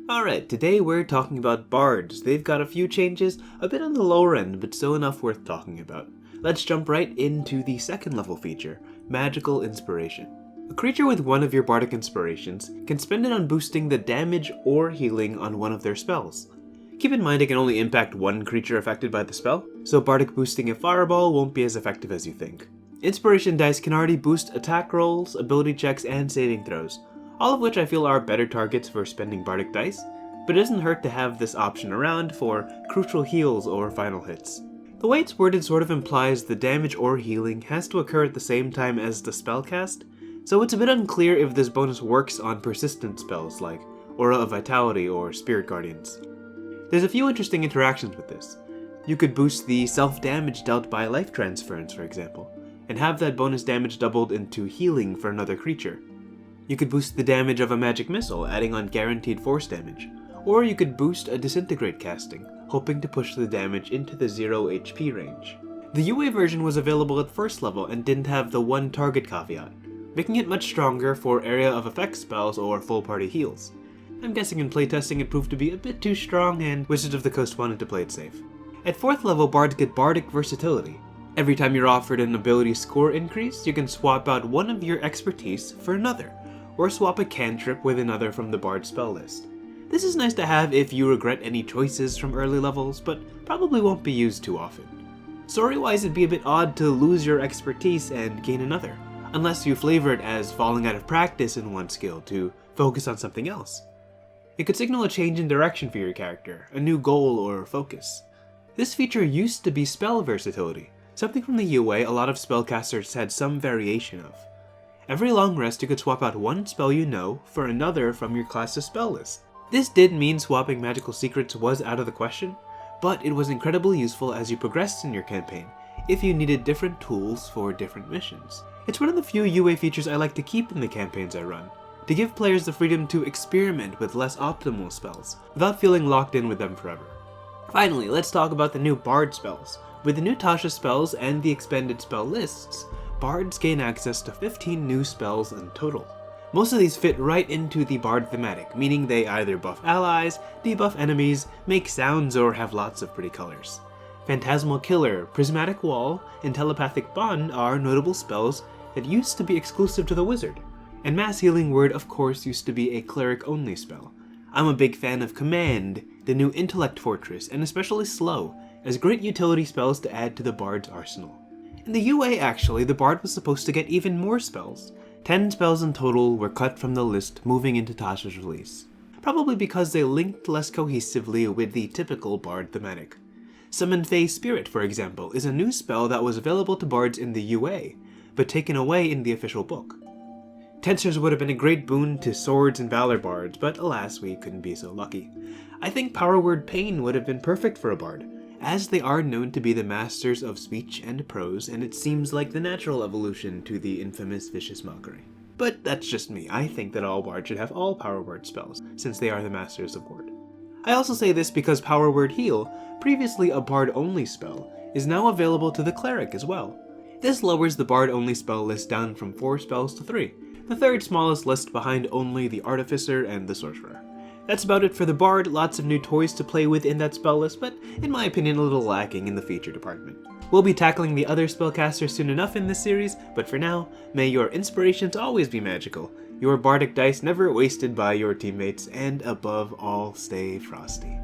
Alright, today we're talking about Bards. They've got a few changes, a bit on the lower end, but still enough worth talking about. Let's jump right into the second level feature, Magical Inspiration. A creature with one of your Bardic Inspirations can spend it on boosting the damage or healing on one of their spells. Keep in mind it can only impact one creature affected by the spell, so Bardic boosting a fireball won't be as effective as you think. Inspiration dice can already boost attack rolls, ability checks, and saving throws, all of which I feel are better targets for spending Bardic dice, but it doesn't hurt to have this option around for crucial heals or final hits. The way it's worded sort of implies the damage or healing has to occur at the same time as the spell cast, so it's a bit unclear if this bonus works on persistent spells like Aura of Vitality or Spirit Guardians. There's a few interesting interactions with this. You could boost the self-damage dealt by life transference, for example, and have that bonus damage doubled into healing for another creature. You could boost the damage of a magic missile, adding on guaranteed force damage, or you could boost a disintegrate casting, hoping to push the damage into the 0 HP range. The UA version was available at first level and didn't have the one target caveat, making it much stronger for area of effect spells or full party heals. I'm guessing in playtesting it proved to be a bit too strong and Wizards of the Coast wanted to play it safe. At 4th level, Bards get Bardic Versatility. Every time you're offered an ability score increase, you can swap out one of your expertise for another, or swap a cantrip with another from the Bard spell list. This is nice to have if you regret any choices from early levels, but probably won't be used too often. Story-wise, it'd be a bit odd to lose your expertise and gain another, unless you flavor it as falling out of practice in one skill to focus on something else. It could signal a change in direction for your character, a new goal or focus. This feature used to be spell versatility, something from the UA a lot of spellcasters had some variation of. Every long rest you could swap out one spell you know for another from your class's spell list. This did mean swapping magical secrets was out of the question, but it was incredibly useful as you progressed in your campaign, if you needed different tools for different missions. It's one of the few UA features I like to keep in the campaigns I run, to give players the freedom to experiment with less optimal spells, without feeling locked in with them forever. Finally, let's talk about the new Bard spells. With the new Tasha spells and the expanded spell lists, Bards gain access to 15 new spells in total. Most of these fit right into the Bard thematic, meaning they either buff allies, debuff enemies, make sounds, or have lots of pretty colors. Phantasmal Killer, Prismatic Wall, and Telepathic Bond are notable spells that used to be exclusive to the wizard, and Mass Healing Word of course used to be a cleric-only spell. I'm a big fan of Command, the new Intellect Fortress, and especially Slow, as great utility spells to add to the Bard's arsenal. In the UA actually, the Bard was supposed to get even more spells. 10 spells in total were cut from the list moving into Tasha's release, probably because they linked less cohesively with the typical Bard thematic. Summon Fey Spirit, for example, is a new spell that was available to Bards in the UA, but taken away in the official book. Tensors would have been a great boon to Swords and Valor Bards, but alas, we couldn't be so lucky. I think Power Word Pain would have been perfect for a Bard, as they are known to be the masters of speech and prose, and it seems like the natural evolution to the infamous Vicious Mockery. But that's just me. I think that all Bards should have all Power Word spells, since they are the masters of word. I also say this because Power Word Heal, previously a Bard-only spell, is now available to the Cleric as well. This lowers the Bard-only spell list down from 4 spells to 3, the third smallest list behind only the Artificer and the Sorcerer. That's about it for the Bard, lots of new toys to play with in that spell list, but in my opinion a little lacking in the feature department. We'll be tackling the other spellcasters soon enough in this series, but for now, may your inspirations always be magical, your Bardic dice never wasted by your teammates, and above all, stay frosty.